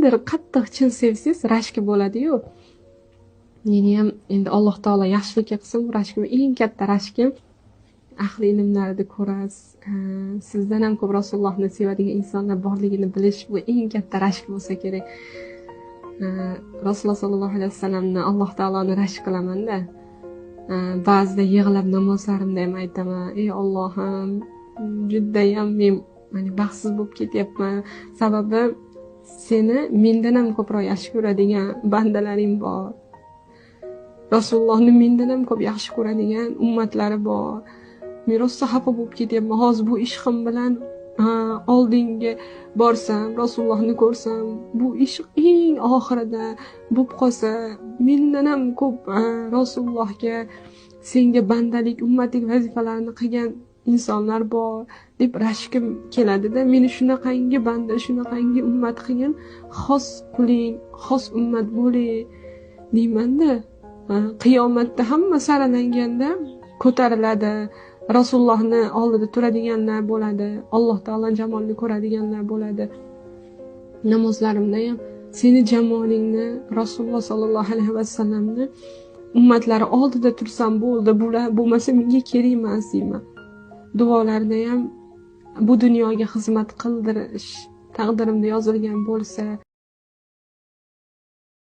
kimnidir qattiq chin sevsangiz rashki bo'ladi-yu. Meni ham endi Alloh taolo yaxshilikka qilsin, rashkim eng katta rashkim ahli ilmlarni ko'rasiz, sizdan ham ko'p Rasulullohni sevadigan insonlar borligini bilish bu eng katta rashk bo'lsa kerak. Rasululloh sollallohu alayhi vasallamni Alloh taoloni rashk qilaman-da. Ba'zida yig'lab namozlarimda ham aytaman, ey Allohim, juddayam men baxtsiz bo'lib ketyapman. Sababi seni mendan ham ko'proq yaxshi ko'radigan bandalaring bor. Rasulullohni mendan ham ko'p yaxshi ko'radigan ummatlari bor. Men rosa xafa bo'lib ketyapman. Hozir bu ishqim bilan oldinga borsam, Rasulullohni ko'rsam, bu ish eng oxirida bo'lib qolsa, mendan ham ko'p Rasulullohga, senga bandalik, ummatlik vazifalarini qilgan insonlar bor deb rashkim keladi-da. Meni shunaqangi banda, shunaqangi ummat qilgan, xos qiling, xos ummat bo'ling deyman-da. Qiyomatda hamma saralanganda ko'tariladi. Rasulullohni oldida turadiganlar bo'ladi. Alloh taoloning jamolini ko'radiganlar bo'ladi. Namozlarimda ham seni jamolingni, Rasululloh sollallohu alayhi vasallamni ummatlari oldida tursam bo'ldi. Bular bo'lmasa menga kerak emas deyman. Duolarda ham bu dunyoga xizmat qildirish taqdirimda yozilgan bo'lsa